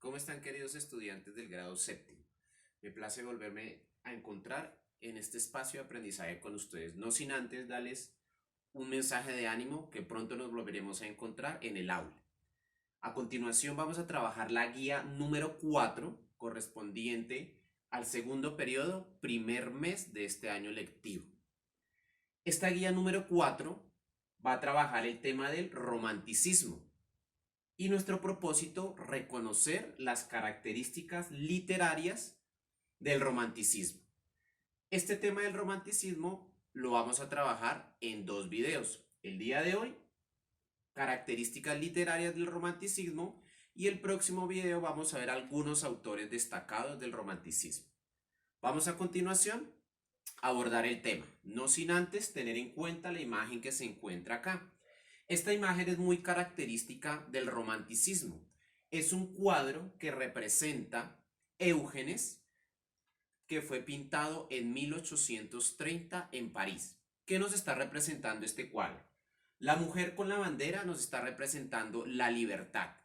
¿Cómo están, queridos estudiantes del grado séptimo? Me place volverme a encontrar en este espacio de aprendizaje con ustedes, no sin antes darles un mensaje de ánimo que pronto nos volveremos a encontrar en el aula. A continuación vamos a trabajar la guía número 4 correspondiente al segundo periodo, primer mes de este año lectivo. Esta guía número 4 va a trabajar el tema del romanticismo. Y nuestro propósito, reconocer las características literarias del romanticismo. Este tema del romanticismo lo vamos a trabajar en dos videos. El día de hoy, características literarias del romanticismo, y el próximo video vamos a ver algunos autores destacados del romanticismo. Vamos a continuación a abordar el tema, no sin antes tener en cuenta la imagen que se encuentra acá. Esta imagen es muy característica del romanticismo. Es un cuadro que representa Eugenes, que fue pintado en 1830 en París. ¿Qué nos está representando este cuadro? La mujer con la bandera nos está representando la libertad.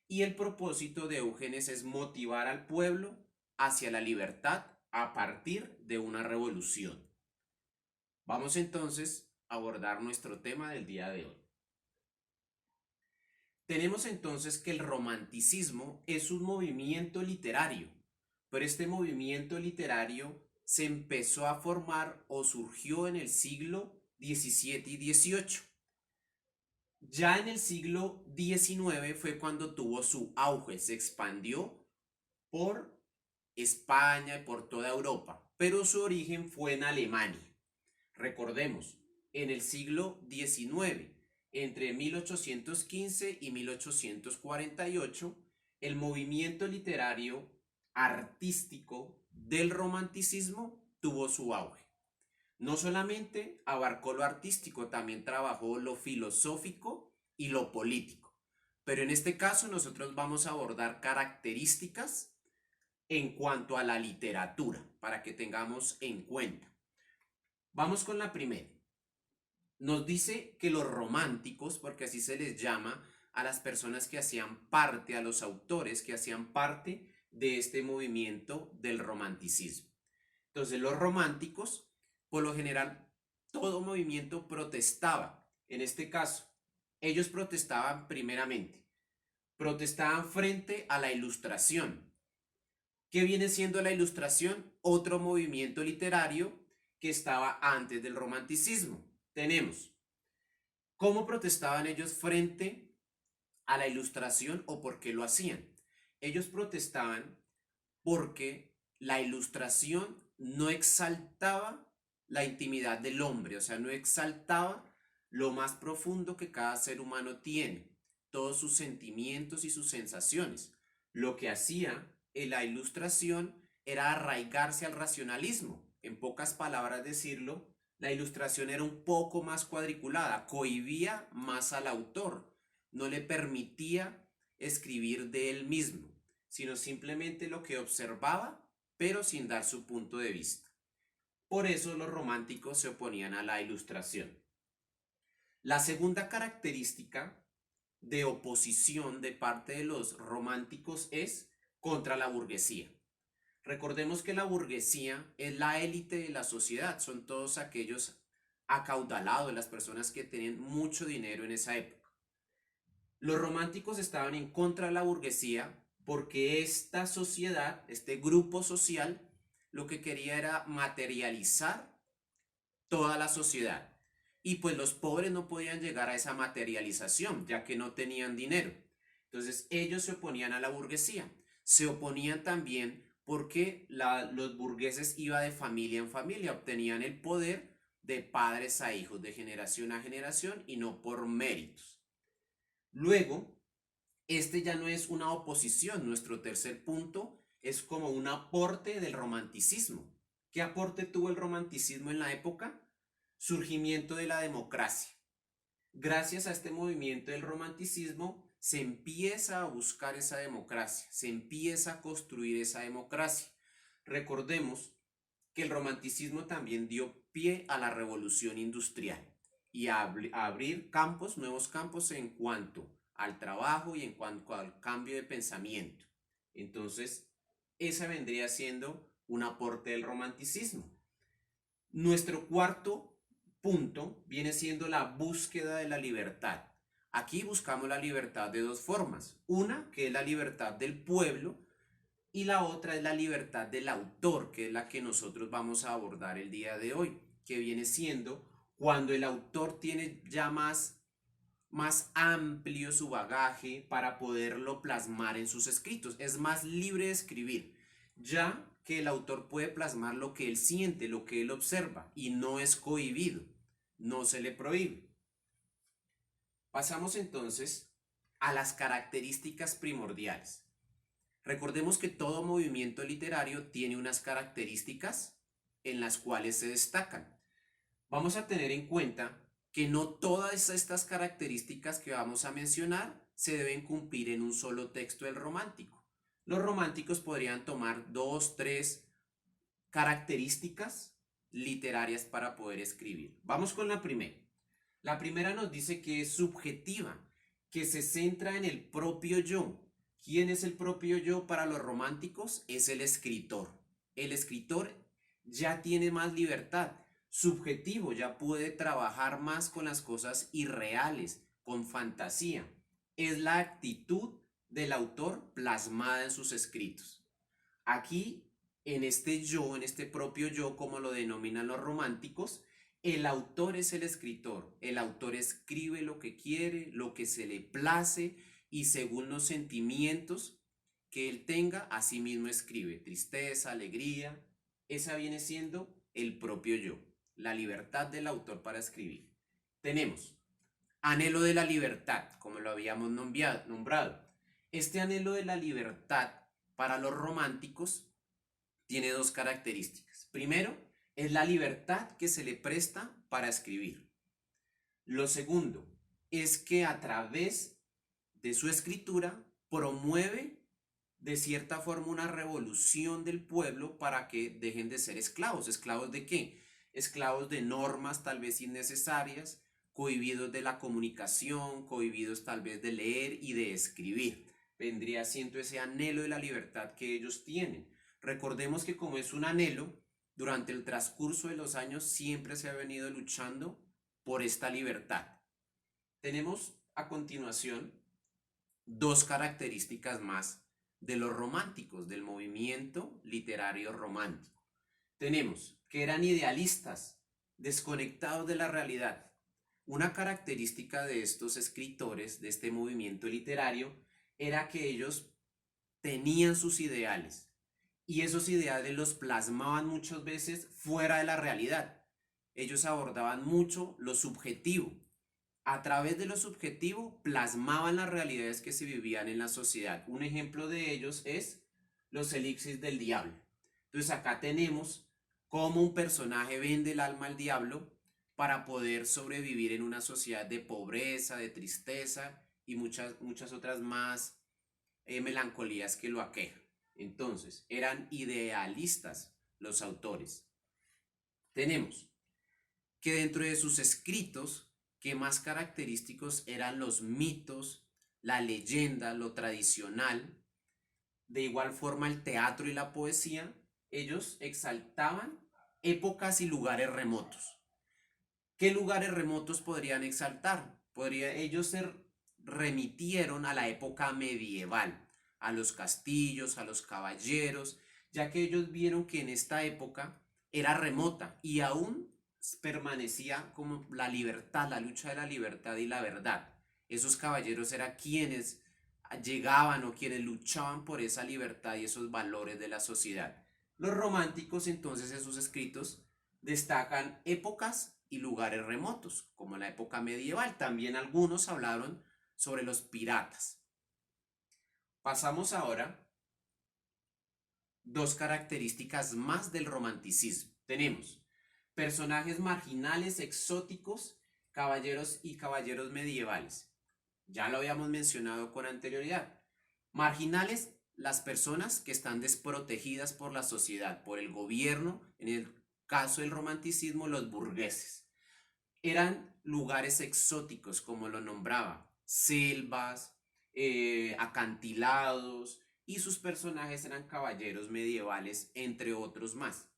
Y el propósito de Eugenes es motivar al pueblo hacia la libertad a partir de una revolución. Vamos entonces a abordar nuestro tema del día de hoy. Tenemos entonces que el romanticismo es un movimiento literario, pero este movimiento literario se empezó a formar o surgió en el siglo XVII y XVIII. Ya en el siglo XIX fue cuando tuvo su auge, se expandió por España y por toda Europa, pero su origen fue en Alemania. Recordemos, en el siglo XIX, entre 1815 y 1848, el movimiento literario artístico del romanticismo tuvo su auge. No solamente abarcó lo artístico, también trabajó lo filosófico y lo político. Pero en este caso nosotros vamos a abordar características en cuanto a la literatura, para que tengamos en cuenta. Vamos con la primera. Nos dice que los románticos, porque así se les llama a las personas que hacían parte, a los autores que hacían parte de este movimiento del romanticismo. Entonces los románticos, por lo general, todo movimiento protestaba. En este caso, ellos protestaban primeramente, protestaban frente a la Ilustración. ¿Qué viene siendo la Ilustración? Otro movimiento literario que estaba antes del romanticismo. Tenemos cómo protestaban ellos frente a la Ilustración o por qué lo hacían. Ellos protestaban porque la Ilustración no exaltaba la intimidad del hombre, o sea, no exaltaba lo más profundo que cada ser humano tiene, todos sus sentimientos y sus sensaciones. Lo que hacía en la Ilustración era arraigarse al racionalismo. En pocas palabras decirlo, la Ilustración era un poco más cuadriculada, cohibía más al autor, no le permitía escribir de él mismo, sino simplemente lo que observaba, pero sin dar su punto de vista. Por eso los románticos se oponían a la Ilustración. La segunda característica de oposición de parte de los románticos es contra la burguesía. Recordemos que la burguesía es la élite de la sociedad, son todos aquellos acaudalados, las personas que tienen mucho dinero en esa época. Los románticos estaban en contra de la burguesía porque esta sociedad, este grupo social, lo que quería era materializar toda la sociedad. Y pues los pobres no podían llegar a esa materialización, ya que no tenían dinero. Entonces ellos se oponían a la burguesía. Se oponían también porque los burgueses iban de familia en familia, obtenían el poder de padres a hijos, de generación a generación y no por méritos. Luego, este ya no es una oposición, nuestro tercer punto es como un aporte del romanticismo. ¿Qué aporte tuvo el romanticismo en la época? Surgimiento de la democracia. Gracias a este movimiento del romanticismo se empieza a buscar esa democracia, se empieza a construir esa democracia. Recordemos que el romanticismo también dio pie a la revolución industrial y a abrir campos, nuevos campos en cuanto al trabajo y en cuanto al cambio de pensamiento. Entonces, esa vendría siendo un aporte del romanticismo. Nuestro cuarto punto viene siendo la búsqueda de la libertad. Aquí buscamos la libertad de dos formas. Una, que es la libertad del pueblo, y la otra es la libertad del autor, que es la que nosotros vamos a abordar el día de hoy, que viene siendo cuando el autor tiene ya más amplio su bagaje para poderlo plasmar en sus escritos. Es más libre de escribir, ya que el autor puede plasmar lo que él siente, lo que él observa, y no es cohibido, no se le prohíbe. Pasamos entonces a las características primordiales. Recordemos que todo movimiento literario tiene unas características en las cuales se destacan. Vamos a tener en cuenta que no todas estas características que vamos a mencionar se deben cumplir en un solo texto del romántico. Los románticos podrían tomar 2, 3 características literarias para poder escribir. Vamos con la primera. La primera nos dice que es subjetiva, que se centra en el propio yo. ¿Quién es el propio yo para los románticos? Es el escritor. El escritor ya tiene más libertad. Subjetivo, ya puede trabajar más con las cosas irreales, con fantasía. Es la actitud del autor plasmada en sus escritos. Aquí, en este yo, en este propio yo, como lo denominan los románticos, el autor es el escritor. El autor escribe lo que quiere, lo que se le place y según los sentimientos que él tenga, así mismo escribe. Tristeza, alegría. Esa viene siendo el propio yo, la libertad del autor para escribir. Tenemos anhelo de la libertad, como lo habíamos nombrado. Este anhelo de la libertad para los románticos tiene dos características. Primero, es la libertad que se le presta para escribir. Lo segundo es que a través de su escritura promueve de cierta forma una revolución del pueblo para que dejen de ser esclavos. ¿Esclavos de qué? Esclavos de normas tal vez innecesarias, cohibidos de la comunicación, cohibidos tal vez de leer y de escribir. Vendría siendo ese anhelo de la libertad que ellos tienen. Recordemos que como es un anhelo, durante el transcurso de los años siempre se ha venido luchando por esta libertad. Tenemos a continuación dos características más de los románticos, del movimiento literario romántico. Tenemos que eran idealistas, desconectados de la realidad. Una característica de estos escritores, de este movimiento literario, era que ellos tenían sus ideales y esos ideales los plasmaban muchas veces fuera de la realidad. Ellos abordaban mucho lo subjetivo. A través de lo subjetivo plasmaban las realidades que se vivían en la sociedad. Un ejemplo de ellos es los elixirs del diablo. Entonces acá tenemos cómo un personaje vende el alma al diablo para poder sobrevivir en una sociedad de pobreza, de tristeza y muchas otras más melancolías que lo aquejan. Entonces, eran idealistas los autores. Tenemos que dentro de sus escritos, que más característicos eran los mitos, la leyenda, lo tradicional, de igual forma el teatro y la poesía, ellos exaltaban épocas y lugares remotos. ¿Qué lugares remotos podrían exaltar? Ellos se remitieron a la época medieval, a los castillos, a los caballeros, ya que ellos vieron que en esta época era remota y aún permanecía como la libertad, la lucha de la libertad y la verdad. Esos caballeros eran quienes llegaban o quienes luchaban por esa libertad y esos valores de la sociedad. Los románticos entonces en sus escritos destacan épocas y lugares remotos, como la época medieval. También algunos hablaron sobre los piratas. Pasamos ahora dos características más del romanticismo. Tenemos personajes marginales, exóticos, caballeros y caballeros medievales. Ya lo habíamos mencionado con anterioridad. Marginales, las personas que están desprotegidas por la sociedad, por el gobierno, en el caso del romanticismo, los burgueses. Eran lugares exóticos, como lo nombraba, selvas, acantilados, y sus personajes eran caballeros medievales, entre otros más.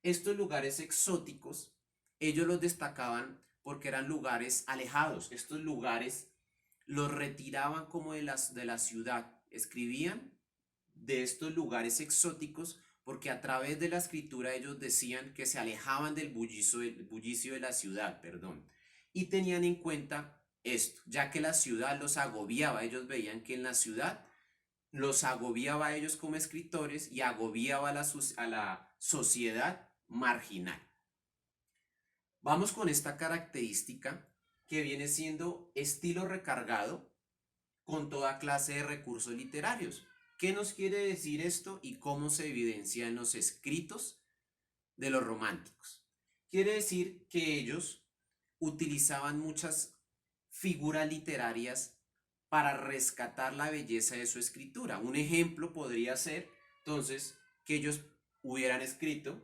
Estos lugares exóticos, ellos los destacaban porque eran lugares alejados. Estos lugares los retiraban como de la ciudad. Escribían de estos lugares exóticos porque a través de la escritura ellos decían que se alejaban del bullicio de la ciudad, perdón, y tenían en cuenta esto, ya que la ciudad los agobiaba. Ellos veían que en la ciudad los agobiaba a ellos como escritores y agobiaba a la sociedad marginal. Vamos con esta característica que viene siendo estilo recargado con toda clase de recursos literarios. ¿Qué nos quiere decir esto y cómo se evidencia en los escritos de los románticos? Quiere decir que ellos utilizaban muchas figuras literarias para rescatar la belleza de su escritura. Un ejemplo podría ser, entonces, que ellos hubieran escrito: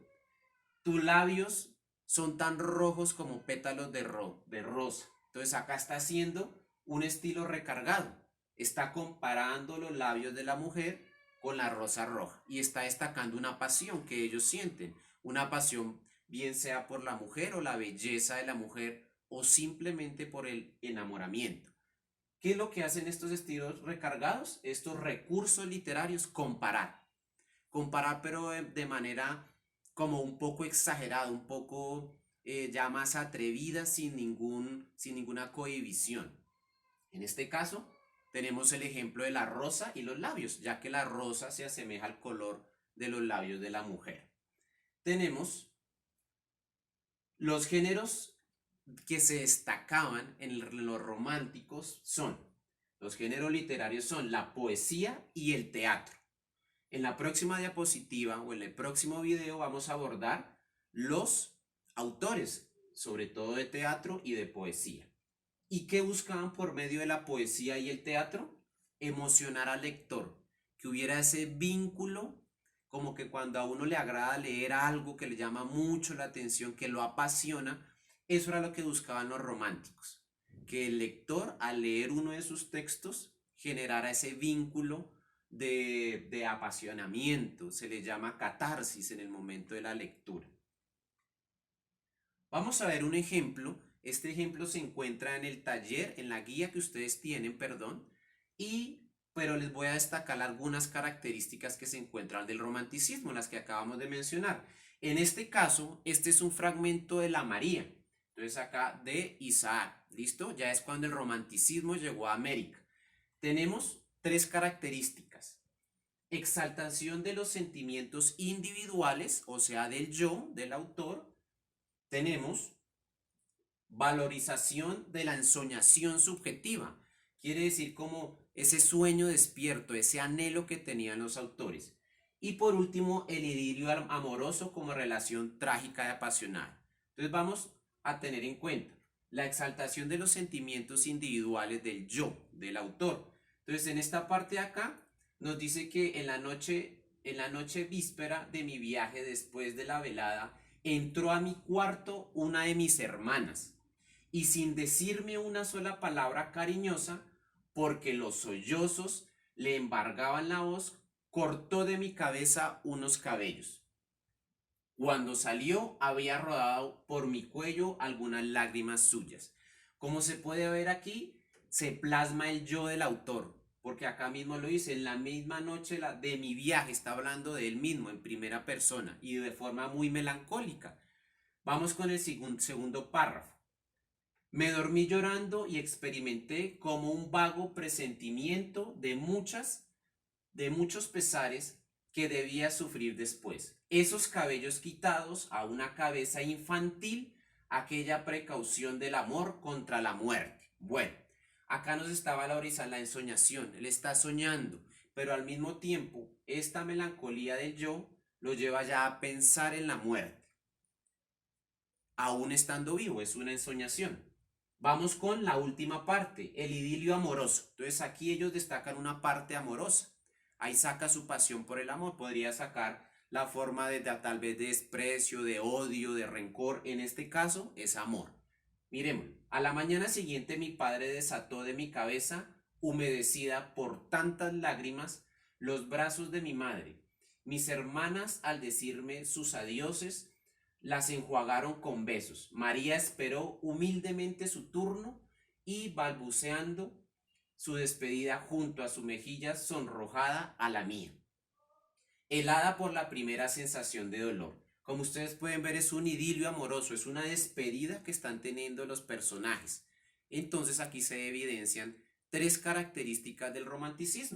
tus labios son tan rojos como pétalos de rosa. Entonces acá está haciendo un estilo recargado. Está comparando los labios de la mujer con la rosa roja y está destacando una pasión que ellos sienten. Una pasión bien sea por la mujer o la belleza de la mujer o simplemente por el enamoramiento. ¿Qué es lo que hacen estos estilos recargados? Estos recursos literarios, comparar. Comparar pero de manera como un poco exagerada, un poco ya más atrevida, sin ninguna cohibición. En este caso, tenemos el ejemplo de la rosa y los labios, ya que la rosa se asemeja al color de los labios de la mujer. Tenemos los géneros que se destacaban en los románticos son, los géneros literarios son la poesía y el teatro. En la próxima diapositiva o en el próximo video vamos a abordar los autores, sobre todo de teatro y de poesía. ¿Y qué buscaban por medio de la poesía y el teatro? Emocionar al lector, que hubiera ese vínculo, como que cuando a uno le agrada leer algo que le llama mucho la atención, que lo apasiona. Eso era lo que buscaban los románticos, que el lector al leer uno de sus textos generara ese vínculo de apasionamiento. Se le llama catarsis en el momento de la lectura. Vamos a ver un ejemplo. Este ejemplo se encuentra en el taller, en la guía que ustedes tienen, perdón, pero les voy a destacar algunas características que se encuentran del romanticismo, las que acabamos de mencionar. En este caso, este es un fragmento de la María. Entonces acá de Isaac, ¿listo? Ya es cuando el romanticismo llegó a América. Tenemos tres características: exaltación de los sentimientos individuales, o sea, del yo, del autor. Tenemos valorización de la ensoñación subjetiva. Quiere decir como ese sueño despierto, ese anhelo que tenían los autores. Y por último, el idilio amoroso como relación trágica y apasionada. Entonces vamos a tener en cuenta la exaltación de los sentimientos individuales del yo, del autor. Entonces en esta parte de acá nos dice que en la noche víspera de mi viaje, después de la velada, entró a mi cuarto una de mis hermanas y sin decirme una sola palabra cariñosa, porque los sollozos le embargaban la voz, cortó de mi cabeza unos cabellos. Cuando salió había rodado por mi cuello algunas lágrimas suyas. Como se puede ver aquí, se plasma el yo del autor, porque acá mismo lo dice: en la misma noche de mi viaje, está hablando de él mismo en primera persona y de forma muy melancólica. Vamos con el segundo párrafo. Me dormí llorando y experimenté como un vago presentimiento de muchos pesares que debía sufrir después. Esos cabellos quitados a una cabeza infantil, aquella precaución del amor contra la muerte. Bueno, acá nos está valorizando la ensoñación. Él está soñando, pero al mismo tiempo esta melancolía del yo lo lleva ya a pensar en la muerte. Aún estando vivo, es una ensoñación. Vamos con la última parte, el idilio amoroso. Entonces aquí ellos destacan una parte amorosa. Ahí saca su pasión por el amor. Podría sacar la forma de tal vez de desprecio, de odio, de rencor. En este caso es amor. Miremos, a la mañana siguiente mi padre desató de mi cabeza, humedecida por tantas lágrimas, los brazos de mi madre. Mis hermanas, al decirme sus adioses, las enjuagaron con besos. María esperó humildemente su turno y, balbuceando su despedida junto a su mejilla sonrojada a la mía, helada por la primera sensación de dolor. Como ustedes pueden ver, es un idilio amoroso, es una despedida que están teniendo los personajes. Entonces aquí se evidencian tres características del romanticismo.